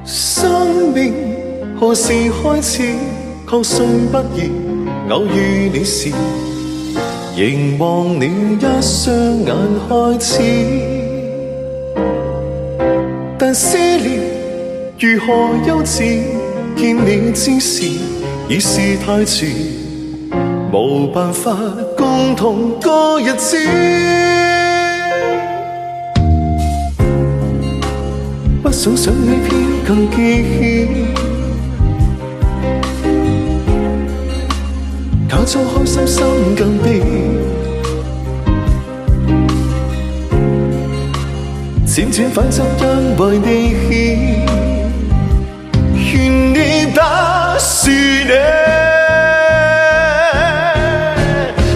生命何時開始？確信不易，偶遇你時，凝望你一雙眼開始。但思念如何幼稚？見你之時已是太遲，無辦法共同過日子。不想想你偏更記起，假裝開心心更悲，漸漸反側因為你牽，願你打是你，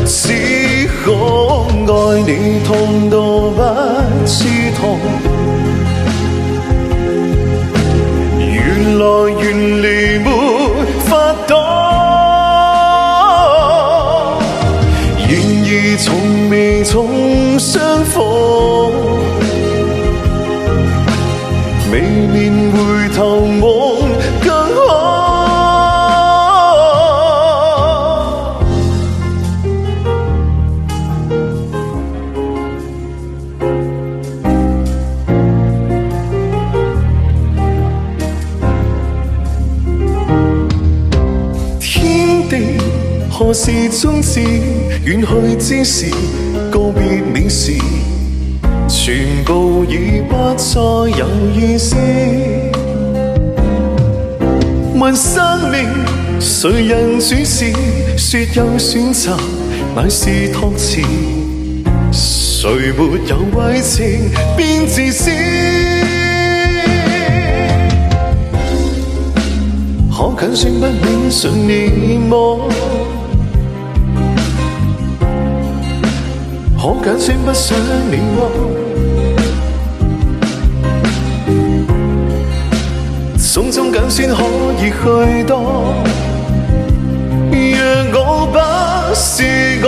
只可愛你痛到不知痛。原來緣離沒法擋，然而從未重相逢，未免回頭望更可。何時終止？遠去之時，告別你時，全部已不再有意思。問生命誰人主持？說有選擇，乃是託詞。誰沒有為情變自私？可緊算不免信你麼？可揀選不想你麼？種種揀選可以許多，若我不是我。